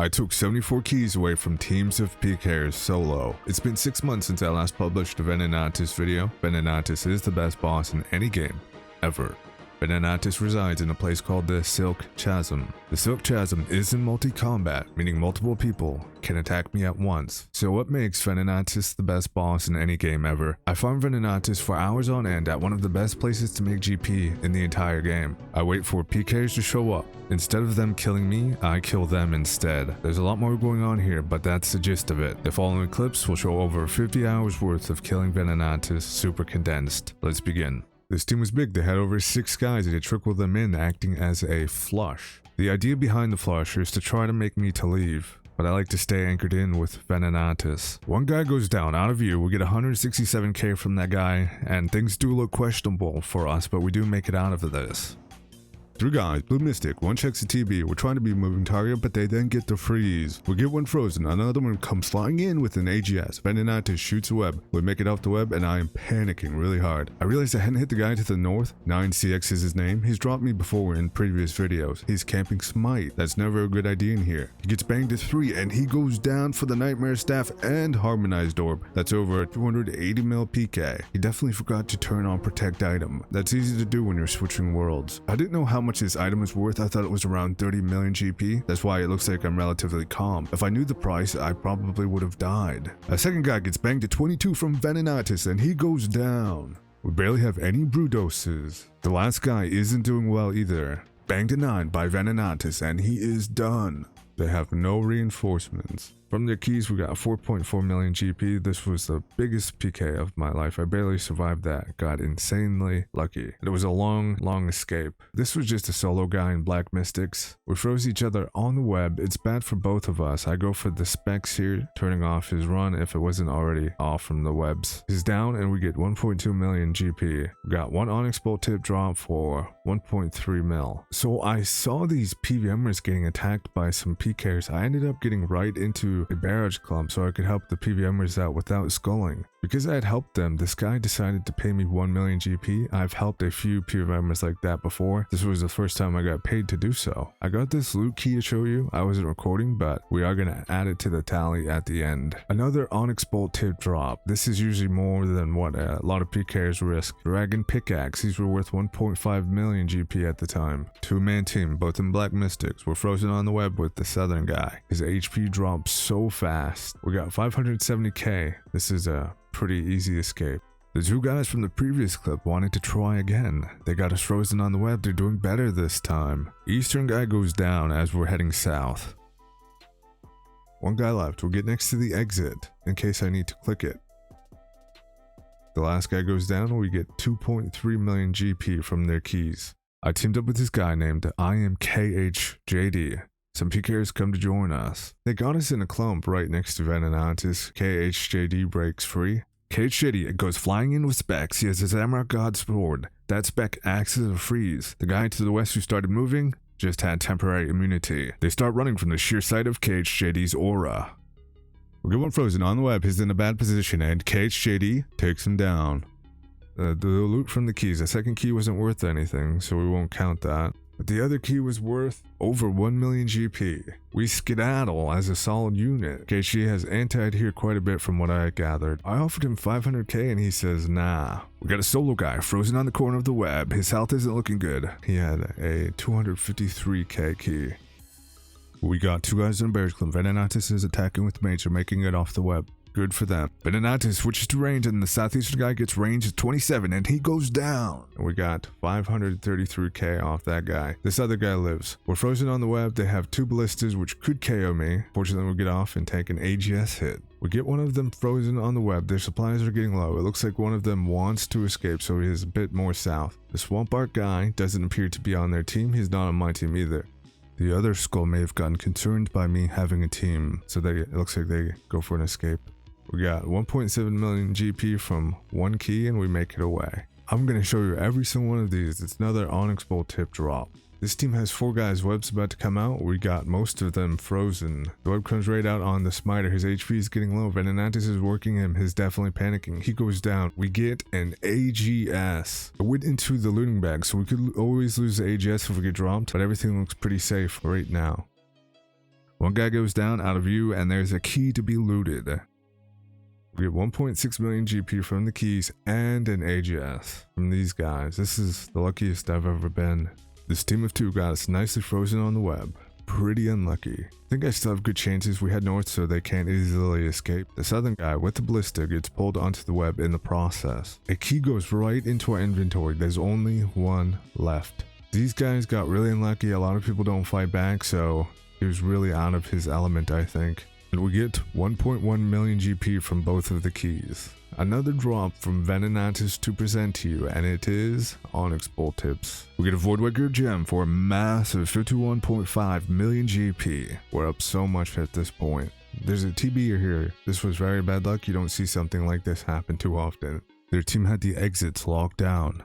I took 74 keys away from teams of PKers solo. It's been 6 months since I last published a Venenatis video. Venenatis is the best boss in any game, ever. Venenatis resides in a place called the Silk Chasm. The Silk Chasm isn't multi-combat, meaning multiple people can attack me at once. So what makes Venenatis the best boss in any game ever? I farm Venenatis for hours on end at one of the best places to make GP in the entire game. I wait for PKers to show up. Instead of them killing me, I kill them instead. There's a lot more going on here, but that's the gist of it. The following clips will show over 50 hours worth of killing Venenatis super condensed. Let's begin. This team was big. They had over 6 guys and it trickled them in, acting as a flush. The idea behind the flush is to try to make me to leave, but I like to stay anchored in with Venenatis. One guy goes down, out of view. We get 167k from that guy, and things do look questionable for us, but we do make it out of this. 3 guys, blue mystic, one checks the TB. We're trying to be a moving target, but they then get the freeze. We get one frozen, another one comes flying in with an AGS. Venenatis shoots a web. We make it off the web, and I am panicking really hard. I realized I hadn't hit the guy to the north. 9CX is his name. He's dropped me before in previous videos. He's camping Smite. That's never a good idea in here. He gets banged to 3, and he goes down for the Nightmare Staff and Harmonized Orb. That's over 280 mil PK. He definitely forgot to turn on Protect Item. That's easy to do when you're switching worlds. I didn't know how much this item is worth. I thought it was around 30 million GP. That's why it looks like I'm relatively calm. If I knew the price, I probably would have died. A second guy gets banged to 22 from Venenatis and he goes down. We barely have any brew doses. The last guy isn't doing well either. Banged to 9 by Venenatis and he is done. They have no reinforcements. From their keys, we got 4.4 million GP. This was the biggest PK of my life. I barely survived that. Got insanely lucky. It was a long escape. This was just a solo guy in Black Mystics. We froze each other on the web. It's bad for both of us. I go for the specs here, turning off his run if it wasn't already off from the webs. He's down and we get 1.2 million GP. We got one onyx bolt tip drop for 1.3 mil. So I saw these PVMers getting attacked by some PKers. I ended up getting right into a barrage clump so I could help the PVMers out without sculling. Because I had helped them, this guy decided to pay me 1 million GP. I've helped a few PVMers like that before. This was the first time I got paid to do so. I got this loot key to show you. I wasn't recording, but we are going to add it to the tally at the end. Another onyx bolt tip drop. This is usually more than what a lot of PKers risk. Dragon pickaxe. These were worth 1.5 million GP at the time. 2-man team, both in Black Mystics. We're frozen on the web with the southern guy. His HP drops so fast. We got 570k. This is a pretty easy escape. The 2 guys from the previous clip wanted to try again. They got us frozen on the web. They're doing better this time. Eastern guy goes down as we're heading south. 1 guy left. We'll get next to the exit in case I need to click it. The last guy goes down and we get 2.3 million GP from their keys. I teamed up with this guy named KHJD. Some PKers come to join us. They got us in a clump right next to Venenatis. KHJD breaks free. KHJD goes flying in with specs. He has his Emerald God sword. That spec acts as a freeze. The guy to the west who started moving just had temporary immunity. They start running from the sheer sight of KHJD's aura. We get one frozen on the web. He's in a bad position and KHJD takes him down. The loot from the keys. The second key wasn't worth anything, so we won't count that. But the other key was worth over 1 million GP. We skedaddle as a solid unit. KHG has anti-ed here quite a bit from what I gathered. I offered him 500k and he says nah. We got a solo guy frozen on the corner of the web. His health isn't looking good. He had a 253k key. We got 2 guys in a barrage clump. Venenatis is attacking with mage. They're making it off the web. Good for them. Venenatis switches to range and the southeastern guy gets range at 27 and he goes down. And we got 533k off that guy. This other guy lives. We're frozen on the web. They have 2 ballistas which could KO me. Fortunately we get off and take an AGS hit. We get one of them frozen on the web. Their supplies are getting low. It looks like one of them wants to escape, so he is a bit more south. The Swamp Art guy doesn't appear to be on their team. He's not on my team either. The other skull may have gotten concerned by me having a team, so it looks like they go for an escape. We got 1.7 million GP from 1 key and we make it away. I'm going to show you every single one of these. It's another onyx bolt tip drop. This team has 4 guys. Web's about to come out. We got most of them frozen. The web comes right out on the smiter. His HP is getting low. Venenatis is working him. He's definitely panicking. He goes down. We get an AGS. I went into the looting bag, so we could always lose the AGS if we get dropped, but everything looks pretty safe right now. One guy goes down out of view and there's a key to be looted. We get 1.6 million GP from the keys and an AGS from these guys. This is the luckiest I've ever been. This team of 2 got us nicely frozen on the web. Pretty unlucky. I think I still have good chances. We head north so they can't easily escape. The southern guy with the ballista gets pulled onto the web in the process. A key goes right into our inventory. There's only one left. These guys got really unlucky. A lot of people don't fight back, so he was really out of his element, I think. And we get 1.1 million GP from both of the keys. Another drop from Venenatis to present to you, and it is Onyx Bolt Tips. We get a Voidwaker Gem for a massive 51.5 million GP. We're up so much at this point. There's a TB here. This was very bad luck. You don't see something like this happen too often. Their team had the exits locked down.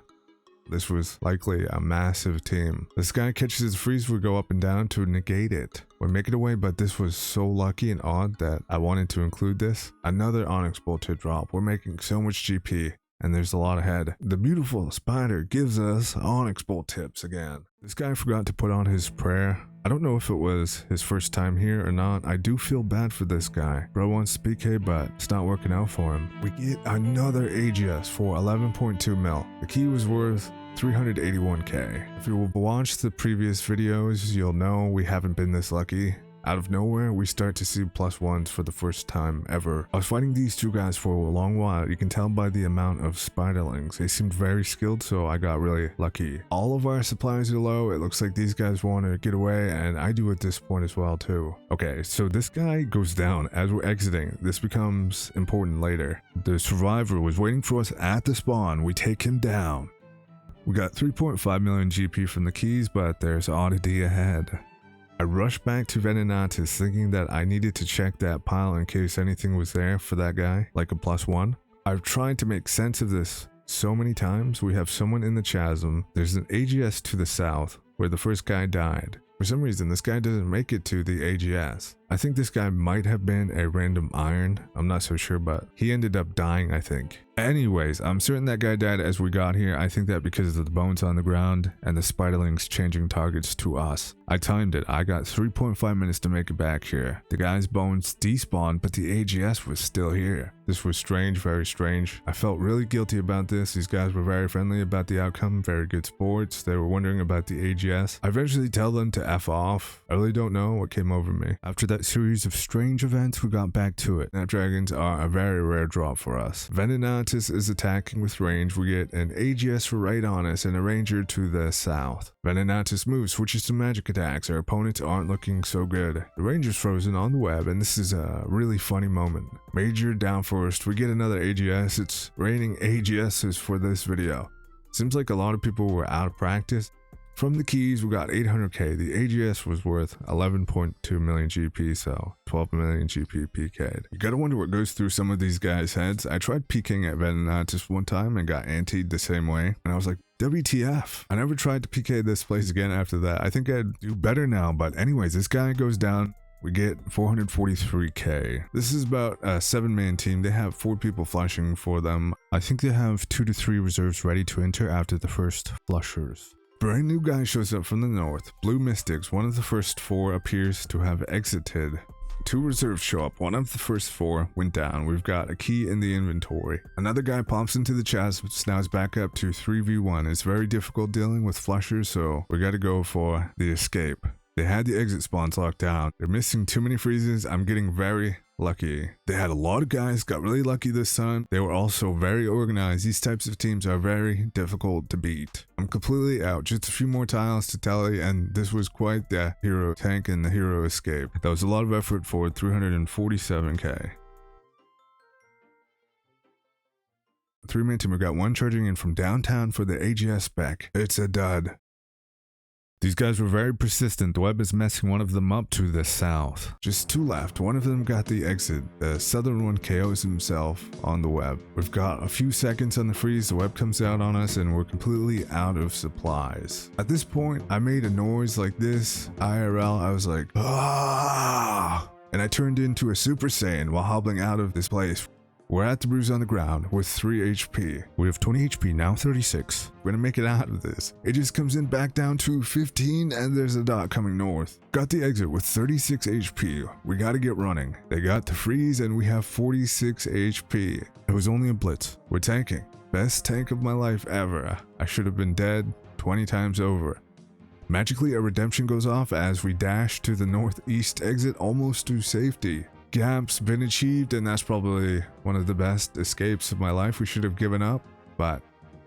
This was likely a massive team. This guy catches his freeze, we go up and down to negate it. We're making away, but this was so lucky and odd that I wanted to include this. Another Onyx Bolt Tip drop. We're making so much GP, and there's a lot ahead. The beautiful spider gives us Onyx Bolt Tips again. This guy forgot to put on his prayer. I don't know if it was his first time here or not. I do feel bad for this guy. Bro wants PK, but it's not working out for him. We get another AGS for 11.2 mil. The key was worth 381k. If you will watch the previous videos, you'll know we haven't been this lucky. Out of nowhere, we start to see +1s for the first time ever. I was fighting these 2 guys for a long while. You can tell by the amount of spiderlings. They seemed very skilled, so I got really lucky. All of our supplies are low. It looks like these guys want to get away, and I do at this point as well too. Okay, so this guy goes down as we're exiting. This becomes important later. The survivor was waiting for us at the spawn. We take him down. We got 3.5 million GP from the keys, but there's oddity ahead. I rushed back to Venenatis thinking that I needed to check that pile in case anything was there for that guy, like a +1. I've tried to make sense of this so many times. We have someone in the chasm. There's an AGS to the south where the first guy died. For some reason, this guy doesn't make it to the AGS. I think this guy might have been a random iron. I'm not so sure, but he ended up dying, I think. Anyways, I'm certain that guy died as we got here. I think that because of the bones on the ground and the spiderlings changing targets to us. I timed it. I got 3.5 minutes to make it back here. The guy's bones despawned, but the AGS was still here. This was strange, very strange. I felt really guilty about this. These guys were very friendly about the outcome, very good sports. They were wondering about the AGS. I eventually tell them to F off. I really don't know what came over me. After that series of strange events, we got back to it. Snapdragons are a very rare drop for us. Venenatis is attacking with range. We get an AGS right on us and a ranger to the south. Venenatis moves, switches to magic attacks. Our opponents aren't looking so good. The ranger's frozen on the web, and this is a really funny moment. Major down first. We get another AGS. It's raining AGSs for this video. Seems like a lot of people were out of practice. From the keys, we got 800k. The AGS was worth 11.2 million GP, so 12 million GP PK'd. You gotta wonder what goes through some of these guys' heads. I tried PKing at Venenatis one time and got antied the same way, and I was like, WTF. I never tried to PK this place again after that. I think I'd do better now, but anyways, this guy goes down. We get 443k. This is about a 7-man team. They have 4 people flushing for them. I think they have 2 to 3 reserves ready to enter after the first flushers. Brand new guy shows up from the north. Blue Mystics, one of the first 4 appears to have exited. 2 reserves show up. One of the first 4 went down. We've got a key in the inventory. Another guy pops into the chasm, snaps back up to 3v1. It's very difficult dealing with flushers, so we gotta go for the escape. They had the exit spawns locked down. They're missing too many freezes. I'm getting very lucky. They had a lot of guys, got really lucky this time. They were also very organized. These types of teams are very difficult to beat. I'm completely out. Just a few more tiles to tally, and this was quite the hero tank and the hero escape. That was a lot of effort for 347k. 3-man team, we got 1 charging in from downtown for the AGS spec. It's a dud. These guys were very persistent. The web is messing one of them up to the south. Just 2 left. One of them got the exit. The southern one KOs himself on the web. We've got a few seconds on the freeze. The web comes out on us and we're completely out of supplies. At this point, I made a noise like this. IRL, I was like, ah! And I turned into a Super Saiyan while hobbling out of this place. We're at the bruise on the ground with 3 HP. We have 20 HP, now 36. We're gonna make it out of this. It just comes in back down to 15 and there's a dot coming north. Got the exit with 36 HP. We gotta get running. They got the freeze and we have 46 HP. It was only a blitz. We're tanking. Best tank of my life ever. I should have been dead 20 times over. Magically, a redemption goes off as we dash to the northeast exit almost to safety. Gap's been achieved, and that's probably one of the best escapes of my life. We should have given up, but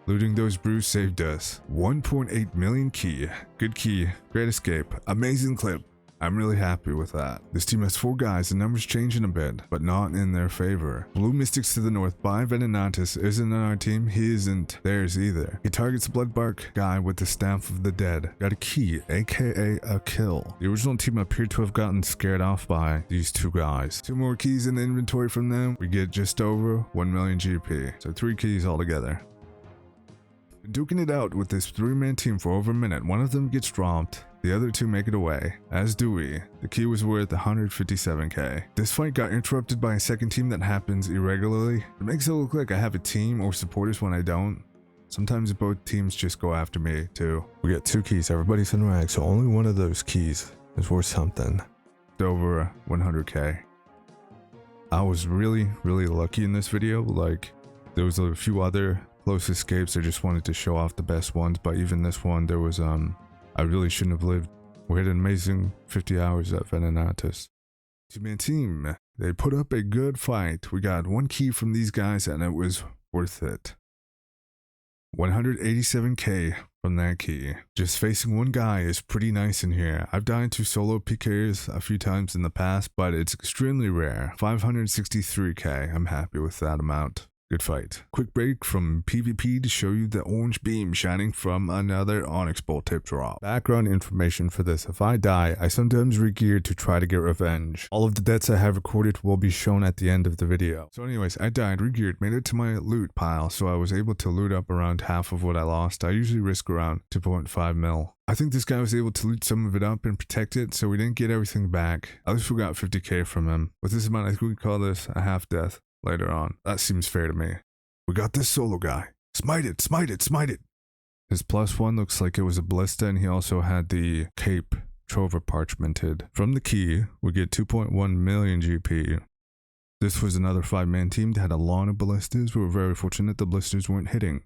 looting those brews saved us. 1.8 million key. Good key. Great escape. Amazing clip. I'm really happy with that. This team has 4 guys, the numbers changing a bit, but not in their favor. Blue Mystics to the north by Venenatis isn't on our team, he isn't theirs either. He targets the Bloodbark guy with the Staff of the Dead. Got a key, aka a kill. The original team appeared to have gotten scared off by these 2 guys. 2 more keys in the inventory from them, we get just over 1 million GP. So 3 keys altogether. Duking it out with this 3-man team for over a minute. One of them gets dropped. The other 2 make it away, as do we. The key was worth 157k. This fight got interrupted by a second team that happens irregularly. It makes it look like I have a team or supporters when I don't. Sometimes both teams just go after me too. We got 2 keys, everybody's in rag, so only one of those keys is worth something. Over 100k. I was really lucky in this video. Like, there was a few other close escapes. I just wanted to show off the best ones, but even this one, there was I really shouldn't have lived. We had an amazing 50 hours at Venenatis. 2-man team. They put up a good fight. We got 1 key from these guys and it was worth it. 187k from that key. Just facing 1 guy is pretty nice in here. I've died to solo PKers a few times in the past, but it's extremely rare. 563k. I'm happy with that amount. Good fight. Quick break from PvP to show you the orange beam shining from another onyx bolt tip drop. Background information for this: if I die, I sometimes re-gear to try to get revenge. All of the deaths I have recorded will be shown at the end of the video. So anyways, I died, re-geared, made it to my loot pile, so I was able to loot up around half of what I lost. I usually risk around 2.5 mil. I think this guy was able to loot some of it up and protect it, so we didn't get everything back. At least we got 50k from him. With this amount, I think we call this a half death. Later on. That seems fair to me. We got this solo guy. Smite it, smite it, smite it. His +1 looks like it was a ballista, and he also had the cape Trover parchmented. From the key, we get 2.1 million GP. This was another 5-man team that had a lot of ballistas. We were very fortunate the blisters weren't hitting.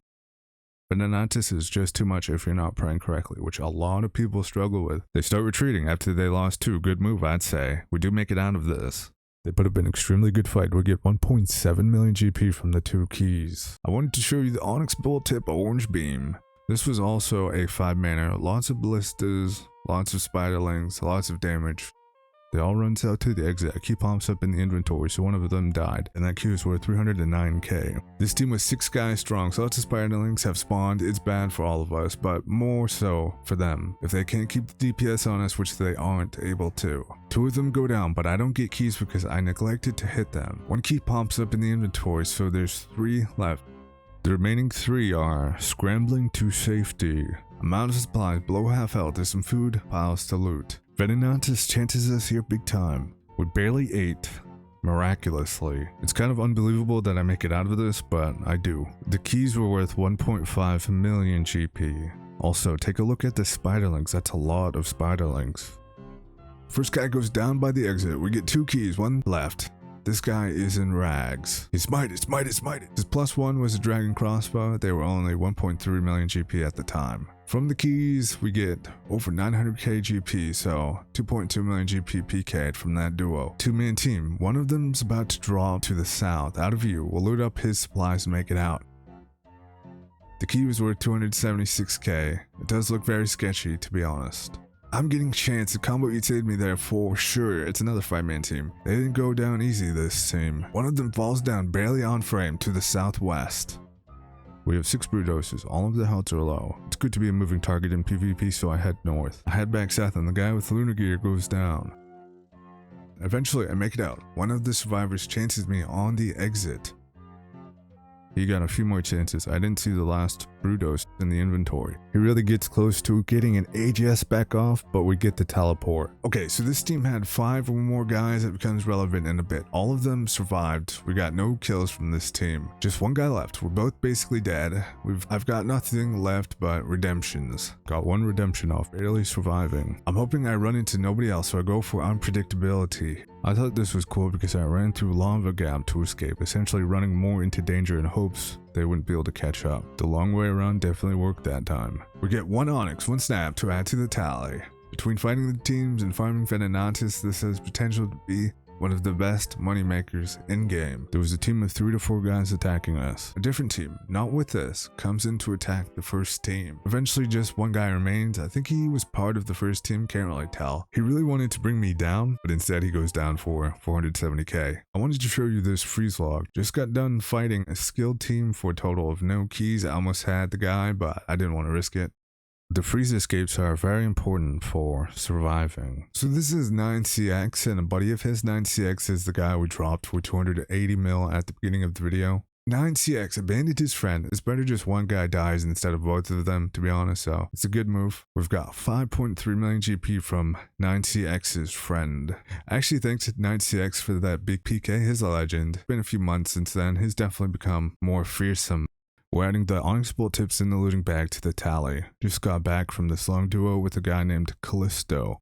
Venenatis is just too much if you're not praying correctly, which a lot of people struggle with. They start retreating after they lost 2. Good move, I'd say. We do make it out of this. They put up an extremely good fight. We get 1.7 million GP from the 2 keys. I wanted to show you the onyx bolt tip orange beam. This was also a 5-manner. Lots of ballistas, lots of spiderlings, lots of damage. They all runs out to the exit. A key pops up in the inventory, so one of them died, and that key was worth 309k. This team was 6 guys strong, so lots of spiderlings have spawned. It's bad for all of us, but more so for them. If they can't keep the DPS on us, which they aren't able to. 2 of them go down, but I don't get keys because I neglected to hit them. 1 key pops up in the inventory, so there's 3 left. The remaining 3 are scrambling to safety. Amount of supplies below half health. There's some food piles to loot. Venenatis chances us here big time. We barely ate, miraculously. It's kind of unbelievable that I make it out of this, but I do. The keys were worth 1.5 million GP. Also, take a look at the spiderlings. That's a lot of spiderlings. First guy goes down by the exit. We get 2 keys, 1 left. This guy is in rags. He smite it, smite it, smite it. His +1 was a dragon crossbow. They were only 1.3 million GP at the time. From the keys, we get over 900k GP, so 2.2 million GP PK'd from that duo. 2-man team. One of them's about to draw to the south. Out of view, we'll loot up his supplies and make it out. The key was worth 276k. It does look very sketchy, to be honest. I'm getting chance. The combo eated me there for sure. It's another 5-man team. They didn't go down easy this team. One of them falls down barely on frame to the southwest. We have 6 brew doses. All of the healths are low. It's good to be a moving target in PvP, so I head north. I head back south and the guy with lunar gear goes down. Eventually I make it out. One of the survivors chances me on the exit. He got a few more chances. I didn't see the last Brudos in the inventory. He really gets close to getting an AGS back off, but we get the teleport. Okay, so this team had 5 or more guys. That becomes relevant in a bit. All of them survived. We got no kills from this team. Just one guy left. We're both basically dead. I've got nothing left but redemptions. Got one redemption off, barely surviving. I'm hoping I run into nobody else, so I go for unpredictability. I thought this was cool because I ran through lava gap to escape, essentially running more into danger in hopes they wouldn't be able to catch up. The long way around definitely worked that time. We get 1 onyx, 1 snap to add to the tally. Between fighting the teams and farming Venenatis, this has potential to be one of the best moneymakers in game. There was a team of 3 to 4 guys attacking us. A different team, not with us, comes in to attack the first team. Eventually just 1 guy remains. I think he was part of the first team, can't really tell. He really wanted to bring me down, but instead he goes down for 470k. I wanted to show you this freeze log. Just got done fighting a skilled team for a total of no keys. I almost had the guy, but I didn't want to risk it. The freeze escapes are very important for surviving. So this is 9CX and a buddy of his. 9CX is the guy we dropped for 280 mil at the beginning of the video. 9CX abandoned his friend. It's better just 1 guy dies instead of both of them, to be honest, so it's a good move. We've got 5.3 million GP from 9CX's friend. Actually, thanks to 9CX for that big PK. He's a legend. It's been a few months since then. He's definitely become more fearsome. We're adding the onyx bolt tips in the looting bag to the tally. Just got back from this long duo with a guy named Callisto.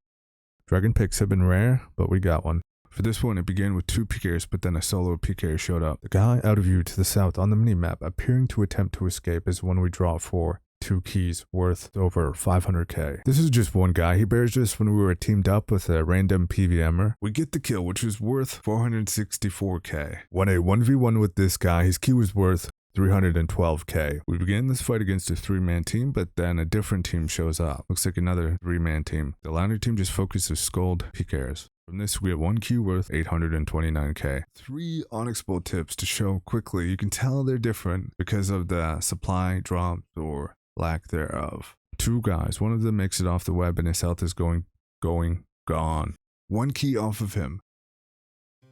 Dragon picks have been rare, but we got one. For this one, it began with 2 PKers, but then a solo PKer showed up. The guy out of view to the south on the minimap, appearing to attempt to escape, is one we draw for 2 keys worth over 500k. This is just 1 guy. He bears us when we were teamed up with a random PVMer. We get the kill, which was worth 464k. When a 1v1 with this guy, his key was worth 312k. We began this fight against a 3-man team, but then a different team shows up. Looks like another 3-man team. The latter team just focuses scold PKers. From this, we get 1 key worth 829k. 3 onyx bolt tips to show quickly. You can tell they're different because of the supply drops or lack thereof. 2 guys. One of them makes it off the web and his health is gone. 1 key off of him.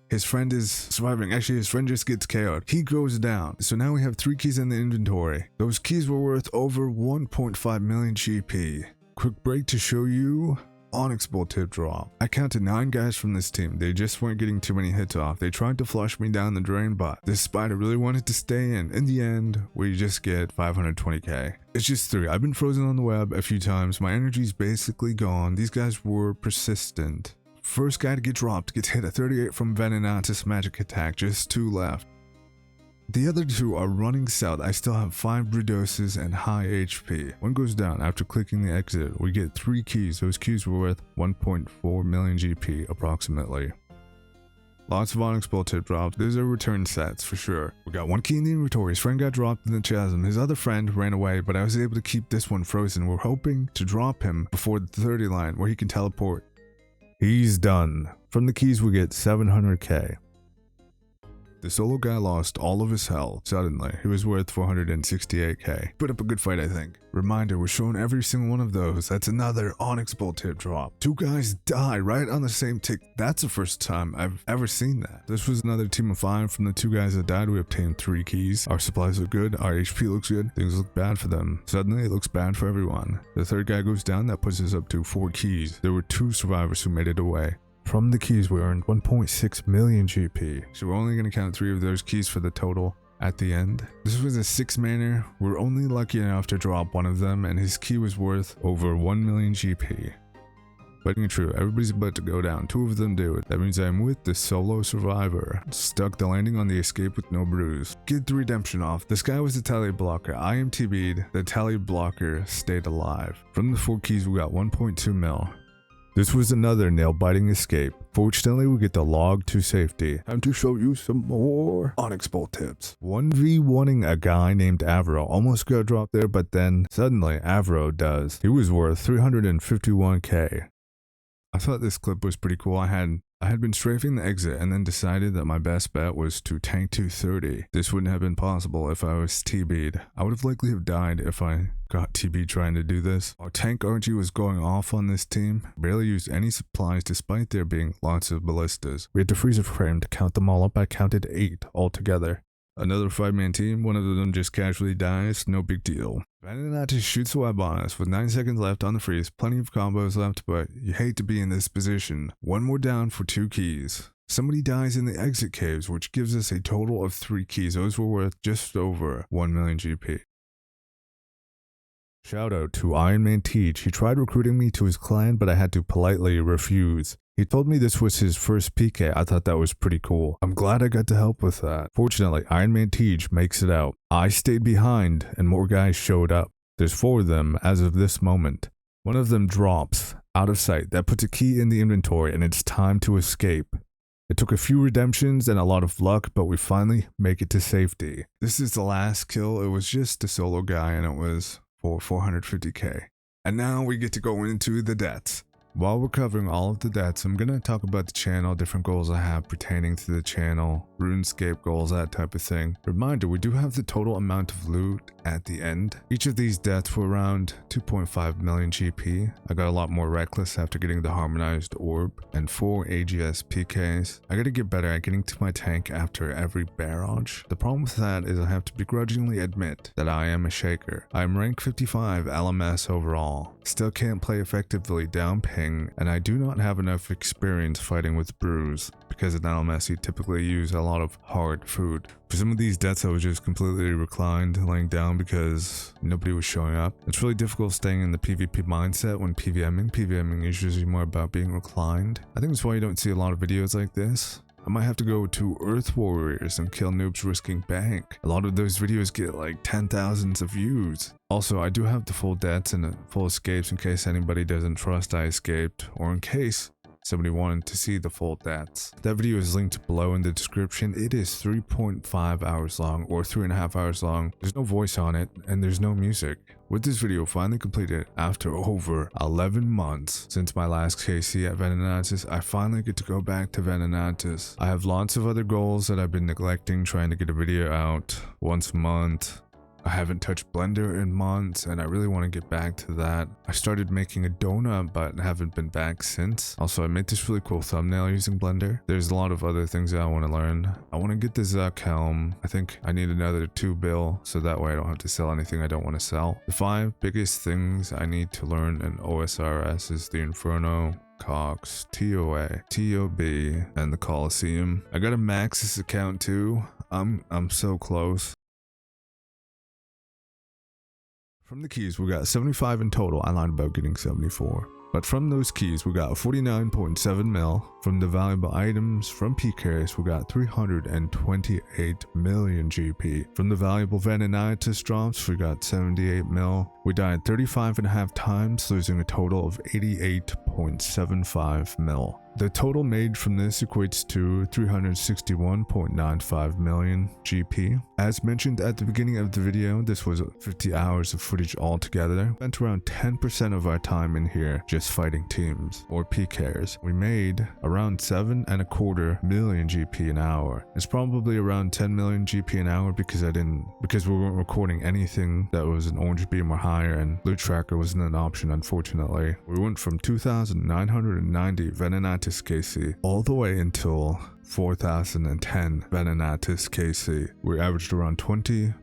His friend is surviving. Actually, his friend just gets KO'd. He goes down. So now we have 3 keys in the inventory. Those keys were worth over 1.5 million GP. Quick break to show you onyx bolt tip drop. I counted 9 guys from this team. They just weren't getting too many hits off. They tried to flush me down the drain, but this spider really wanted to stay in. In the end, we just get 520k. It's just 3. I've been frozen on the web a few times. My energy's basically gone. These guys were persistent. First guy to get dropped gets hit a 38 from Venenatis magic attack, just 2 left. The other 2 are running south. I still have 5 Brudoses and high HP. 1 goes down after clicking the exit. We get 3 keys. Those keys were worth 1.4 million GP approximately. Lots of onyx bolt tip drops. Those are return sets for sure. We got 1 key in the inventory. His friend got dropped in the chasm. His other friend ran away, but I was able to keep this one frozen. We're hoping to drop him before the 30 line where he can teleport. He's done. From the keys we get 700k. The solo guy lost all of his health suddenly. He was worth 468k. Put up a good fight, I think. Reminder, we're showing every single one of those. That's another onyx bolt tip drop. 2 guys die right on the same tick. That's the first time I've ever seen that. This was another team of 5. From the 2 guys that died, we obtained 3 keys. Our supplies look good. Our HP looks good. Things look bad for them. Suddenly, it looks bad for everyone. The 3rd guy goes down. That puts us up to 4 keys. There were 2 survivors who made it away. From the keys, we earned 1.6 million GP. So we're only going to count 3 of those keys for the total at the end. This was a 6-manner. We're only lucky enough to drop 1 of them, and his key was worth over 1 million GP. But true, everybody's about to go down. 2 of them do it. That means I'm with the solo survivor. Stuck the landing on the escape with no bruise. Get the redemption off. This guy was the tally blocker. I am TB'd. The tally blocker stayed alive. From the 4 keys, we got 1.2 mil. This was another nail-biting escape. Fortunately, we get the log to safety. Time to show you some more onyx bolt tips. 1v1ing a guy named Avro. Almost got dropped there, but then suddenly Avro does. He was worth 351k. I thought this clip was pretty cool. I had been strafing the exit and then decided that my best bet was to tank 230. This wouldn't have been possible if I was TB'd. I would have likely have died if I got TB'd trying to do this. Our tank RG was going off on this team. Barely used any supplies despite there being lots of ballistas. We had to freeze a frame to count them all up. I counted 8 altogether. Another 5-man team, one of them just casually dies, no big deal. Venenatis shoots a web on us with 9 seconds left on the freeze, plenty of combos left, but you hate to be in this position. One more down for 2 keys. Somebody dies in the exit caves, which gives us a total of 3 keys. Those were worth just over 1 million GP. Shout out to Iron Man Teach. He tried recruiting me to his clan, but I had to politely refuse. He told me this was his first PK. I thought that was pretty cool. I'm glad I got to help with that. Fortunately, Iron Man Teach makes it out. I stayed behind and more guys showed up. There's 4 of them as of this moment. One of them drops out of sight. That puts a key in the inventory and it's time to escape. It took a few redemptions and a lot of luck, but we finally make it to safety. This is the last kill. It was just a solo guy and it was for 450k. And now we get to go into the debts. While we're covering all of the debts, I'm going to talk about the channel, different goals I have pertaining to the channel, RuneScape goals, that type of thing. Reminder, we do have the total amount of loot at the end. Each of these debts were around 2.5 million GP. I got a lot more reckless after getting the harmonized orb and 4 AGS PKs. I got to get better at getting to my tank after every barrage. The problem with that is I have to begrudgingly admit that I am a shaker. I am rank 55 LMS overall. Still can't play effectively down ping, and I do not have enough experience fighting with brews, because in LMS you typically use a lot of hard food. For some of these debts I was just completely reclined, laying down because nobody was showing up. It's really difficult staying in the PvP mindset when PvMing. PvMing is usually more about being reclined. I think that's why you don't see a lot of videos like this. I might have to go to Earth Warriors and kill noobs risking bank. A lot of those videos get like 10,000s of views. Also, I do have the full debts and full escapes in case anybody doesn't trust I escaped, or in case somebody wanted to see the full debts. That video is linked below in the description. It is 3.5 hours long or 3.5 hours long. There's no voice on it and there's no music. With this video finally completed after over 11 months since my last KC at Venenatis, I finally get to go back to Venenatis. I have lots of other goals that I've been neglecting, trying to get a video out once a month. I haven't touched Blender in months and I really want to get back to that. I started making a donut but haven't been back since. Also, I made this really cool thumbnail using Blender. There's a lot of other things that I want to learn. I want to get the Zuck helm. I think I need another 2 bill so that way I don't have to sell anything I don't want to sell. The 5 biggest things I need to learn in OSRS is the Inferno, Cox, TOA, TOB, and the Coliseum. I gotta max this account too. I'm so close. From the keys, we got 75 in total. I lied about getting 74. But from those keys, we got 49.7 mil. From the valuable items from PKers, we got 328 million GP. From the valuable Venenatis drops, we got 78 mil. We died 35.5 times, losing a total of 88.75 mil. The total made from this equates to 361.95 million GP. As mentioned at the beginning of the video, this was 50 hours of footage altogether. Spent around 10% of our time in here just fighting teams, or PKers. We made around 7.25 million GP an hour. It's probably around 10 million GP an hour because we weren't recording anything that was an orange beam or higher, and loot tracker wasn't an option, unfortunately. We went from 2,990 Venenatis KC all the way until 4,010 Venenatis KC. We averaged around 20.4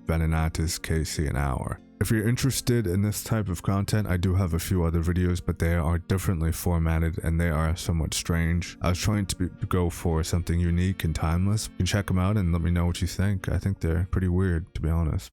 Venenatis KC an hour. If you're interested in this type of content, I do have a few other videos, but they are differently formatted and they are somewhat strange. I was trying to go for something unique and timeless. You can check them out and let me know what you think. I think they're pretty weird, to be honest.